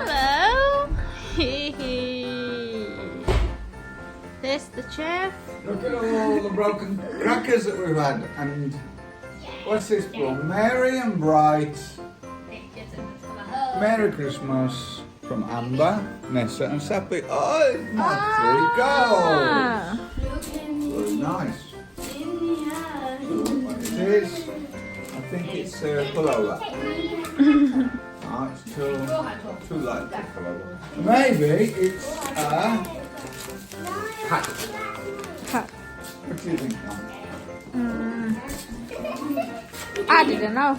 Hello. There's the chef. Look at all the broken crackers that we've had. And what's this from? Merry and Bright. Merry Christmas from Amber, Nessa and Sappy. Oh, it's my three goals. Very nice. What it is, I think it's pullover. Oh, it's too light for pullover. Maybe it's a hat. Hat. What do you think, Mum? I didn't know.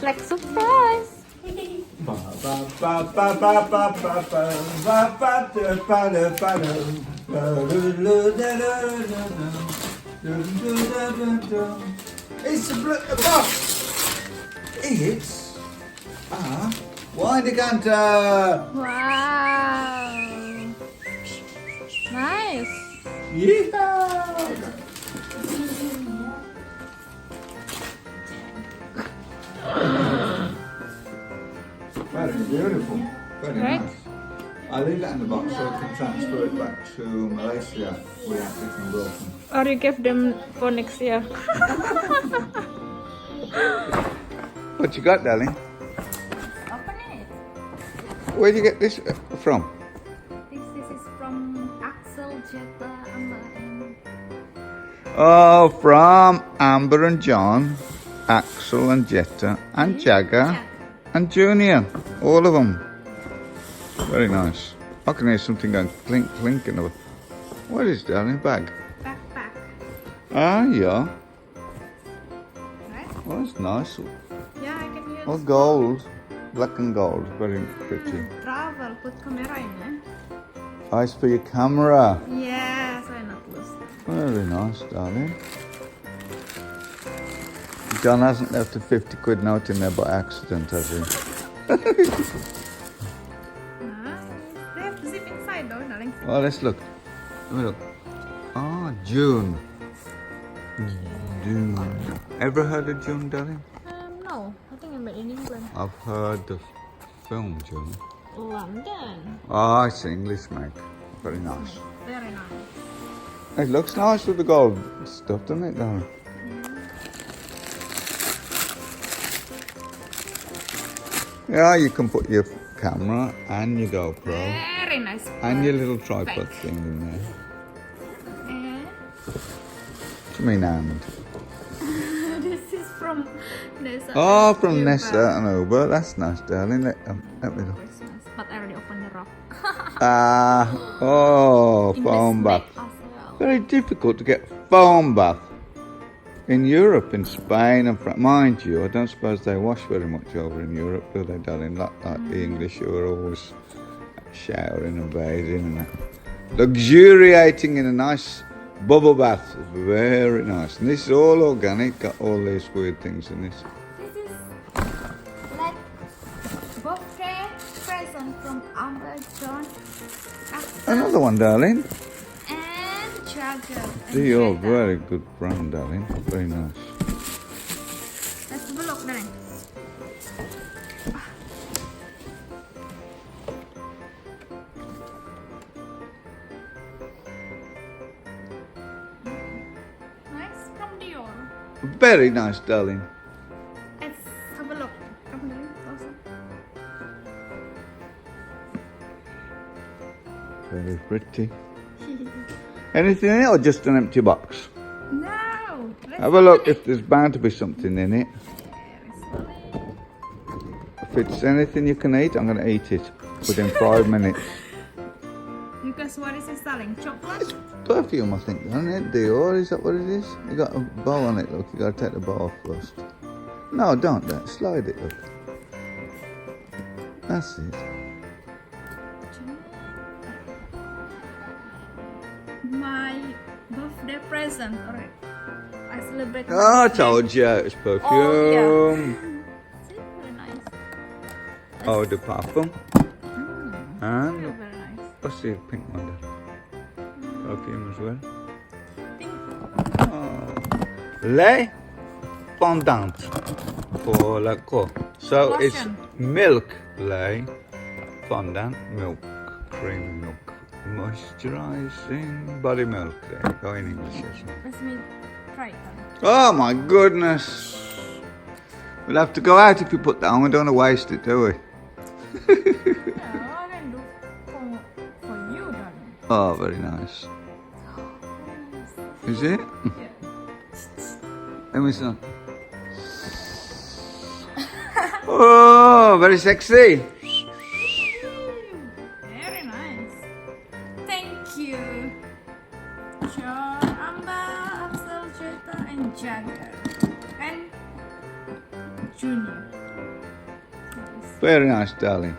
Like surprise. It's a box. It's a wine decanter. Wow. Nice. Yeah. Very beautiful. Very Right. nice. I'll leave that in the box so I can transfer it back to Malaysia without getting broken. Or you give them for next year. What you got, darling? Open it. Where'd you get this from? This is from Axel, Jetta, Amber, and Oh, from Amber and John, Axel and Jetta, and Jagger, and Junior. All of them. Very nice. I can hear something going clink, clink in the... What is that in the bag? backpack. Ah, yeah. Right? Oh, it's nice. Yeah, I can use Oh, gold. Black and gold. Very pretty. travel. Put camera in, eh? Nice for your camera. Yes, why not lose? Very nice, darling. John hasn't left a 50 quid note in there by accident, has he? They have zip inside though, darling. Oh, let's look. Let me look. Ah, June. June. Ever heard of June, darling? No, I think I made in England. I've heard the film June. London. Ah, it's English, mate. Very nice. Very nice. It looks nice with the gold stuff, doesn't it, darling? Yeah, you can put your camera and your GoPro Very nice. and your little tripod thing in there. And To me, hand. this is from Nessa. Oh, from Nessa and Uber. That's nice, darling. Let me look. Christmas. But I already opened the wrap. Foam bath. As well. Very difficult to get foam bath in Europe, in Spain and France. Mind you, I don't suppose they wash very much over in Europe, do they, darling? Like the English who are always showering and bathing and that. Luxuriating in a nice bubble bath. Very nice. And this is all organic, got all these weird things in this. This is like birthday present from Amber, John, Axel, Another one, darling. and Jagger. They are very good brand, darling. Very nice. Let's have a look, darling. Nice from Dior. Very nice, darling. Let's have a look. Come, darling. Closer. Very pretty. Anything in it or just an empty box? No. Have a look if there's bound to be something in it. If it's anything you can eat, I'm going to eat it within 5 minutes. Because what is it selling? Chocolate? Perfume, I think, isn't it? Dior, is that what it is? You got a bow on it, look. You got to take the bow off first. No, don't. Slide it, look. That's it. My birthday present. Alright. I celebrate. my Oh, I birthday. told you it's perfume. Oh, See, very nice. Oh, the parfum. And Very, very nice. what's the pink one there? Perfume as well. Pink. Oh. Lait fondant for la cour. So it's Lotion. milk lait fondant milk, creamy milk, moisturising body milk. There you go in English, isn't it? Let me try it. Oh my goodness! We'll have to go out if you put that on. We don't want to waste it, do we? Yeah, I can do for you, darling. Oh, very nice. Is it? Yeah. Let me see. Oh, very sexy. Very nice. Thank you. John, Amba, Axel, Jetta, and Jagger. And Junior. Nice. Very nice, darling.